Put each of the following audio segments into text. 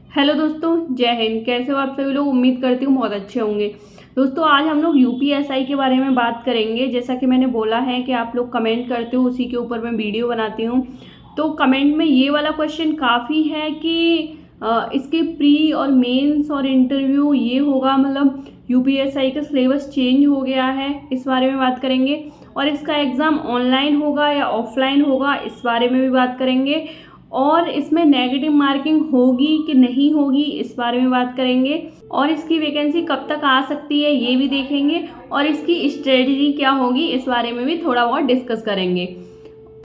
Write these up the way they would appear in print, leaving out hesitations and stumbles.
Hello दोस्तों, जय हिंद। कैसे हो आप सभी लोग? उम्मीद करती हूँ बहुत अच्छे होंगे। दोस्तों, आज हम लोग यूपीएसआई के बारे में बात करेंगे। जैसा कि मैंने बोला है कि आप लोग कमेंट करते हो, उसी के ऊपर मैं वीडियो बनाती हूँ। तो कमेंट में ये वाला क्वेश्चन काफ़ी है कि इसके प्री और मेंस और इंटरव्यू ये होगा, मतलब यूपीएसआई का सिलेबस चेंज हो गया है, इस बारे में बात करेंगे। और इसका एग्ज़ाम ऑनलाइन होगा या ऑफलाइन होगा, इस बारे में भी बात करेंगे। और इसमें नेगेटिव मार्किंग होगी कि नहीं होगी, इस बारे में बात करेंगे। और इसकी वैकेंसी कब तक आ सकती है, ये भी देखेंगे। और इसकी स्ट्रेटजी क्या होगी, इस बारे में भी थोड़ा बहुत डिस्कस करेंगे।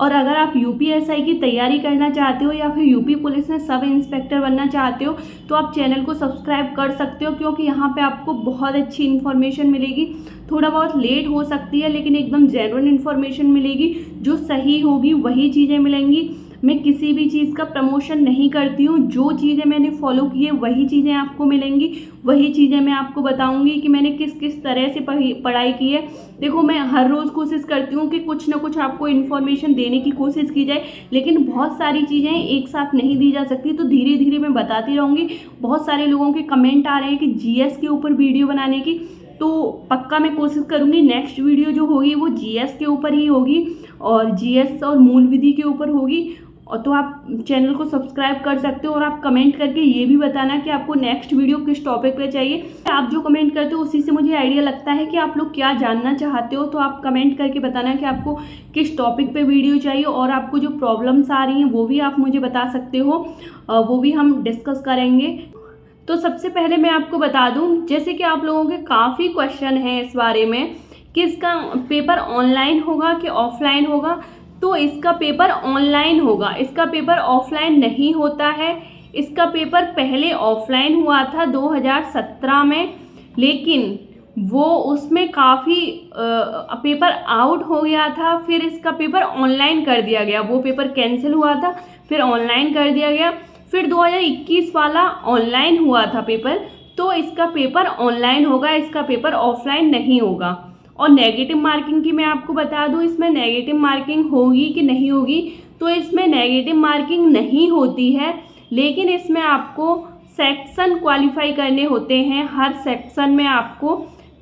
और अगर आप यूपीएसआई की तैयारी करना चाहते हो या फिर यूपी पुलिस में सब इंस्पेक्टर बनना चाहते हो, तो आप चैनल को सब्सक्राइब कर सकते हो, क्योंकि यहाँ पे आपको बहुत अच्छी इन्फॉर्मेशन मिलेगी। थोड़ा बहुत लेट हो सकती है, लेकिन एकदम जेन्युइन इन्फॉर्मेशन मिलेगी। जो सही होगी वही चीज़ें मिलेंगी। मैं किसी भी चीज़ का प्रमोशन नहीं करती हूँ। जो चीज़ें मैंने फॉलो की है वही चीज़ें आपको मिलेंगी, वही चीज़ें मैं आपको बताऊँगी कि मैंने किस किस तरह से पढ़ाई की है। देखो, मैं हर रोज़ कोशिश करती हूँ कि कुछ ना कुछ आपको इन्फॉर्मेशन देने की कोशिश की जाए, लेकिन बहुत सारी चीज़ें एक साथ नहीं दी जा सकती, तो धीरे धीरे मैं बताती रहूँगी। बहुत सारे लोगों के कमेंट आ रहे हैं कि जीएस के ऊपर वीडियो बनाने की, तो पक्का मैं कोशिश करूँगी नेक्स्ट वीडियो जो होगी वो जीएस के ऊपर ही होगी, और जीएस और मूल विधि के ऊपर होगी। और तो आप चैनल को सब्सक्राइब कर सकते हो, और आप कमेंट करके ये भी बताना कि आपको नेक्स्ट वीडियो किस टॉपिक पे चाहिए। आप जो कमेंट करते हो उसी से मुझे आइडिया लगता है कि आप लोग क्या जानना चाहते हो। तो आप कमेंट करके बताना कि आपको किस टॉपिक पे वीडियो चाहिए, और आपको जो प्रॉब्लम्स आ रही हैं वो भी आप मुझे बता सकते हो, वो भी हम डिस्कस करेंगे। तो सबसे पहले मैं आपको बता दूं, जैसे कि आप लोगों के काफ़ी क्वेश्चन हैं इस बारे में कि इसका पेपर ऑनलाइन होगा कि ऑफलाइन होगा। तो इसका पेपर ऑनलाइन होगा, इसका पेपर ऑफलाइन नहीं होता है। इसका पेपर पहले ऑफलाइन हुआ था 2017 में, लेकिन वो उसमें काफ़ी पेपर आउट हो गया था। फिर इसका पेपर ऑनलाइन कर दिया गया, वो पेपर कैंसिल हुआ था, फिर ऑनलाइन कर दिया गया। फिर 2021 वाला ऑनलाइन हुआ था पेपर, तो इसका पेपर ऑनलाइन होगा, इसका पेपर ऑफलाइन नहीं होगा। और नेगेटिव मार्किंग की मैं आपको बता दूं, इसमें नेगेटिव मार्किंग होगी कि नहीं होगी। तो इसमें नेगेटिव मार्किंग नहीं होती है, लेकिन इसमें आपको सेक्शन क्वालिफाई करने होते हैं। हर सेक्शन में आपको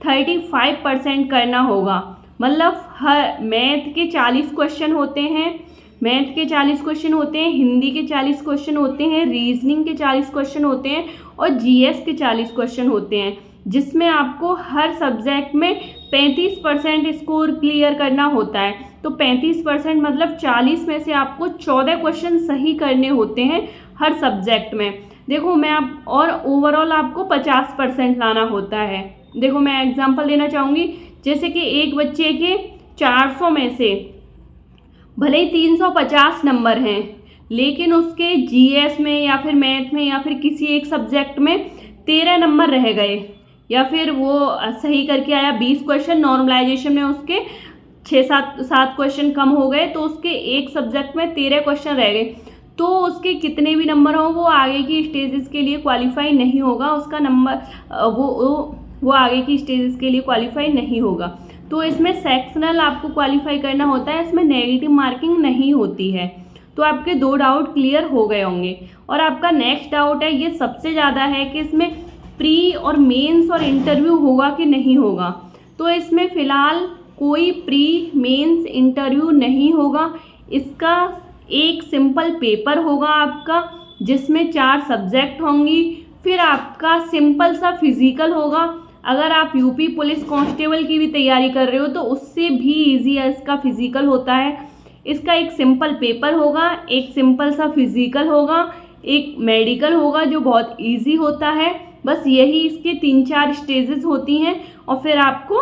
35% करना होगा। मतलब हर मैथ के 40 क्वेश्चन होते हैं, मैथ के 40 क्वेश्चन होते हैं, हिंदी के 40 क्वेश्चन होते हैं, रीजनिंग के 40 क्वेश्चन होते हैं, और जीएस के 40 क्वेश्चन होते हैं, जिसमें आपको हर सब्जेक्ट में 35% स्कोर क्लियर करना होता है। तो 35% मतलब 40 में से आपको 14 क्वेश्चन सही करने होते हैं हर सब्जेक्ट में। देखो, और ओवरऑल आपको 50% लाना होता है। देखो, मैं एग्जांपल देना चाहूँगी। जैसे कि एक बच्चे के 400 में से भले ही 350 नंबर हैं, लेकिन उसके जीएस में या फिर मैथ में या फिर किसी एक सब्जेक्ट में 13 नंबर रह गए, या फिर वो सही करके आया 20 क्वेश्चन, नॉर्मलाइजेशन में उसके 6-7 क्वेश्चन कम हो गए, तो उसके एक सब्जेक्ट में 13 क्वेश्चन रह गए। तो उसके कितने भी नंबर हों, वो आगे की स्टेजेस के लिए क्वालिफाई नहीं होगा। उसका नंबर वो आगे की स्टेजेस के लिए क्वालिफाई नहीं होगा। तो इसमें सेक्शनल आपको क्वालिफाई करना होता है, इसमें नेगेटिव मार्किंग नहीं होती है। तो आपके 2 डाउट क्लियर हो गए होंगे। और आपका नेक्स्ट डाउट है, ये सबसे ज़्यादा है, कि इसमें प्री और मेंस और इंटरव्यू होगा कि नहीं होगा। तो इसमें फ़िलहाल कोई प्री मेंस इंटरव्यू नहीं होगा। इसका एक सिंपल पेपर होगा आपका, जिसमें 4 सब्जेक्ट होंगी। फिर आपका सिंपल सा फिजिकल होगा। अगर आप यूपी पुलिस कांस्टेबल की भी तैयारी कर रहे हो तो उससे भी इजी इसका फिजिकल होता है। इसका एक सिंपल पेपर होगा, एक सिंपल सा फिजिकल होगा, एक मेडिकल होगा जो बहुत इजी होता है। बस यही इसके 3-4 स्टेजेस होती हैं, और फिर आपको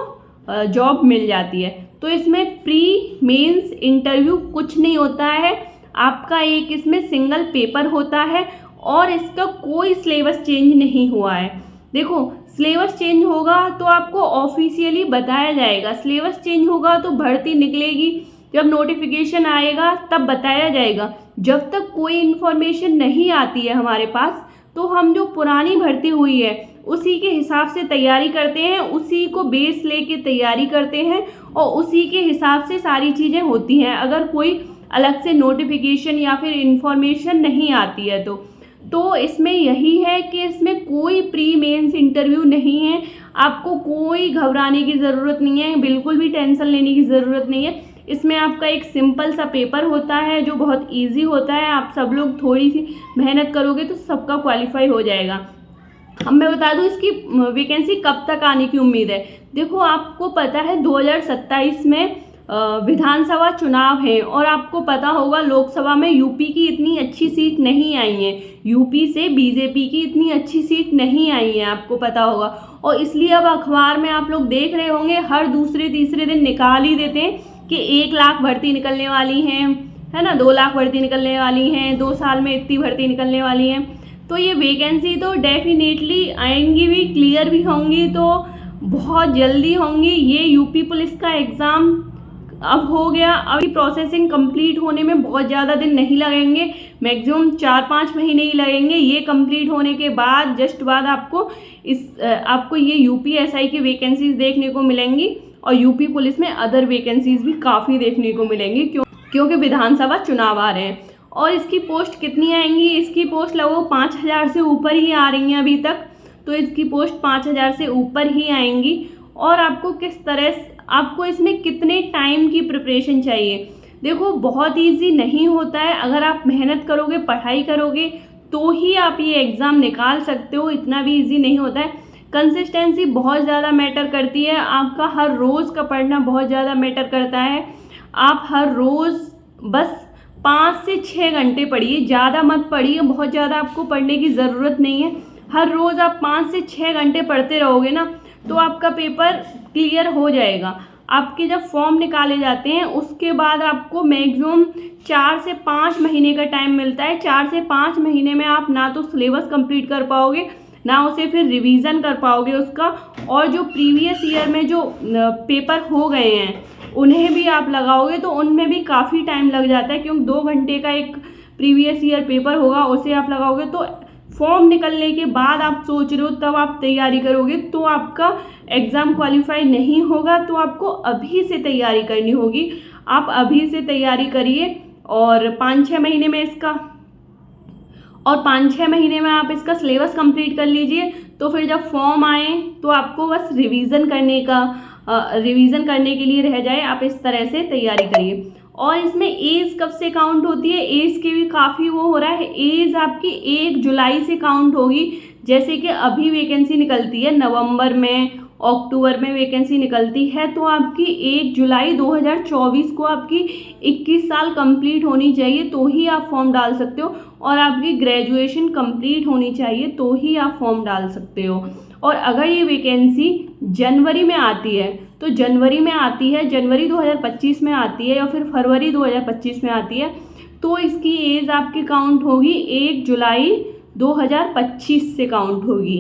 जॉब मिल जाती है। तो इसमें प्री मेंस इंटरव्यू कुछ नहीं होता है। आपका एक इसमें सिंगल पेपर होता है, और इसका कोई सिलेबस चेंज नहीं हुआ है। देखो, सिलेबस चेंज होगा तो आपको ऑफिशियली बताया जाएगा। सिलेबस चेंज होगा तो भर्ती निकलेगी, जब नोटिफिकेशन आएगा तब बताया जाएगा। जब तक कोई इन्फॉर्मेशन नहीं आती है हमारे पास, तो हम जो पुरानी भर्ती हुई है उसी के हिसाब से तैयारी करते हैं, उसी को बेस लेके तैयारी करते हैं, और उसी के हिसाब से सारी चीज़ें होती हैं। अगर कोई अलग से नोटिफिकेशन या फिर इन्फॉर्मेशन नहीं आती है तो इसमें यही है कि इसमें कोई प्री मेंस इंटरव्यू नहीं है, आपको कोई घबराने की ज़रूरत नहीं है, बिल्कुल भी टेंशन लेने की ज़रूरत नहीं है। इसमें आपका एक सिंपल सा पेपर होता है जो बहुत इजी होता है, आप सब लोग थोड़ी सी मेहनत करोगे तो सबका क्वालिफाई हो जाएगा। अब मैं बता दूं इसकी वैकेंसी कब तक आने की उम्मीद है। देखो, आपको पता है 2027 में विधानसभा चुनाव है और आपको पता होगा लोकसभा में यूपी की इतनी अच्छी सीट नहीं आई है, यूपी से बीजेपी की इतनी अच्छी सीट नहीं आई है, आपको पता होगा। और इसलिए अब अखबार में आप लोग देख रहे होंगे हर दूसरे तीसरे दिन निकाल ही देते हैं कि 1 लाख भर्ती निकलने वाली हैं, है ना, 2 लाख भर्ती निकलने वाली हैं, 2 साल में इतनी भर्ती निकलने वाली हैं। तो ये वैकेंसी तो डेफिनेटली आएंगी भी, क्लियर भी होंगी, तो बहुत जल्दी होंगी। ये यूपी पुलिस का एग्ज़ाम अब हो गया, अभी प्रोसेसिंग कंप्लीट होने में बहुत ज़्यादा दिन नहीं लगेंगे, मैक्सिमम 4-5 महीने ही लगेंगे। ये कंप्लीट होने के बाद जस्ट बाद आपको ये यूपीएसआई की वैकेंसीज देखने को मिलेंगी और यूपी पुलिस में अदर वैकेंसीज भी काफ़ी देखने को मिलेंगी, क्योंकि विधानसभा चुनाव आ रहे हैं। और इसकी पोस्ट कितनी आएंगी? इसकी पोस्ट लगभग 5000 से ऊपर ही आ रही हैं अभी तक, तो इसकी पोस्ट 5000 से ऊपर ही आएंगी। और आपको किस तरह आपको इसमें कितने टाइम की प्रिपरेशन चाहिए? देखो, बहुत इजी नहीं होता है, अगर आप मेहनत करोगे, पढ़ाई करोगे तो ही आप ये एग्ज़ाम निकाल सकते हो, इतना भी इजी नहीं होता है। कंसिस्टेंसी बहुत ज़्यादा मैटर करती है, आपका हर रोज़ का पढ़ना बहुत ज़्यादा मैटर करता है। आप हर रोज़ बस 5 से 6 घंटे पढ़िए, ज़्यादा मत पढ़िए, बहुत ज़्यादा आपको पढ़ने की ज़रूरत नहीं है। हर रोज़ आप 5 से 6 घंटे पढ़ते रहोगे ना, तो आपका पेपर क्लियर हो जाएगा। आपके जब फॉर्म निकाले जाते हैं उसके बाद आपको मैक्सिमम 4 से 5 महीने का टाइम मिलता है। 4 से 5 महीने में आप ना तो सिलेबस कंप्लीट कर पाओगे, ना उसे फिर रिवीजन कर पाओगे उसका, और जो प्रीवियस ईयर में जो पेपर हो गए हैं उन्हें भी आप लगाओगे तो उनमें भी काफ़ी टाइम लग जाता है, क्योंकि 2 घंटे का एक प्रीवियस ईयर पेपर होगा, उसे आप लगाओगे तो फॉर्म निकलने के बाद आप सोच रहे हो तब आप तैयारी करोगे तो आपका एग्ज़ाम क्वालिफाई नहीं होगा। तो आपको अभी से तैयारी करनी होगी, आप अभी से तैयारी करिए और 5-6 महीने में आप इसका सिलेबस कंप्लीट कर लीजिए। तो फिर जब फॉर्म आए तो आपको बस रिवीजन करने के लिए रह जाए, आप इस तरह से तैयारी करिए। और इसमें एज कब से काउंट होती है? एज के भी काफ़ी वो हो रहा है, एज आपकी 1 जुलाई से काउंट होगी। जैसे कि अभी वैकेंसी निकलती है नवंबर में, अक्टूबर में वैकेंसी निकलती है, तो आपकी 1 जुलाई 2024 को आपकी 21 साल कंप्लीट होनी चाहिए तो ही आप फॉर्म डाल सकते हो, और आपकी ग्रेजुएशन कंप्लीट होनी चाहिए तो ही आप फॉर्म डाल सकते हो। और अगर ये वैकेंसी जनवरी में आती है तो जनवरी 2025 में आती है या फिर फरवरी 2025 में आती है, तो इसकी एज आपकी काउंट होगी 1 जुलाई 2025 से काउंट होगी।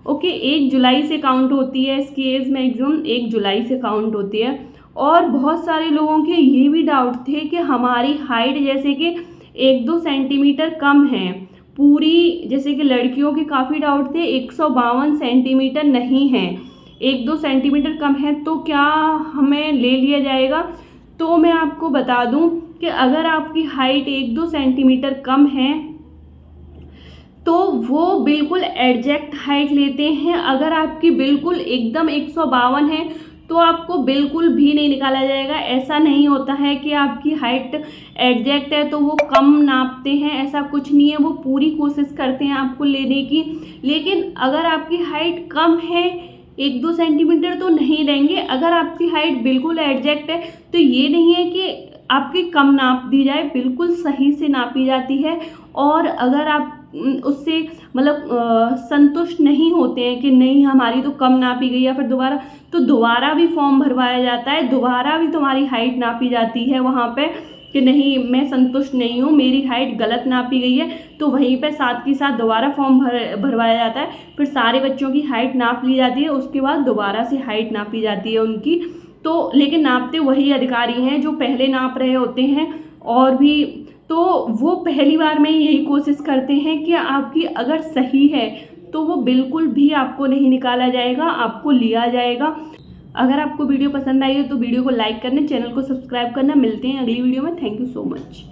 ओके, 1 जुलाई से काउंट होती है इसकी एज, मैक्सिमम 1 जुलाई से काउंट होती है। और बहुत सारे लोगों के ये भी डाउट थे कि हमारी हाइट जैसे कि 1-2 सेंटीमीटर कम है पूरी, जैसे कि लड़कियों के काफ़ी डाउट थे, 152 सेंटीमीटर नहीं है, 1-2 सेंटीमीटर कम है, तो क्या हमें ले लिया जाएगा? तो मैं आपको बता दूं कि अगर आपकी हाइट 1-2 सेंटीमीटर कम है तो वो बिल्कुल एग्जैक्ट हाइट लेते हैं। अगर आपकी बिल्कुल एकदम 152 है तो आपको बिल्कुल भी नहीं निकाला जाएगा। ऐसा नहीं होता है कि आपकी हाइट एग्जैक्ट है तो वो कम नापते हैं, ऐसा कुछ नहीं है, वो पूरी कोशिश करते हैं आपको लेने की। लेकिन अगर आपकी हाइट कम है 1-2 सेंटीमीटर तो नहीं लेंगे। अगर आपकी हाइट बिल्कुल एग्जैक्ट है तो ये नहीं है कि आपकी कम नाप दी जाए, बिल्कुल सही से नापी जाती है। और अगर आप उससे संतुष्ट नहीं होते हैं कि नहीं हमारी तो कम नापी गई या फिर दोबारा भी फॉर्म भरवाया जाता है, दोबारा भी तुम्हारी हाइट नापी जाती है वहाँ पे कि नहीं मैं संतुष्ट नहीं हूँ, मेरी हाइट गलत नापी गई है, तो वहीं पे साथ के साथ दोबारा फॉर्म भरवाया जाता है। फिर सारे बच्चों की हाइट नाप ली जाती है, उसके बाद दोबारा से हाइट नापी जाती है उनकी। तो लेकिन नापते वही अधिकारी हैं जो पहले नाप रहे होते हैं, और भी तो वो पहली बार में यही कोशिश करते हैं कि आपकी अगर सही है तो वो बिल्कुल भी आपको नहीं निकाला जाएगा, आपको लिया जाएगा। अगर आपको वीडियो पसंद आई हो तो वीडियो को लाइक करना, चैनल को सब्सक्राइब करना। मिलते हैं अगली वीडियो में। Thank you so much.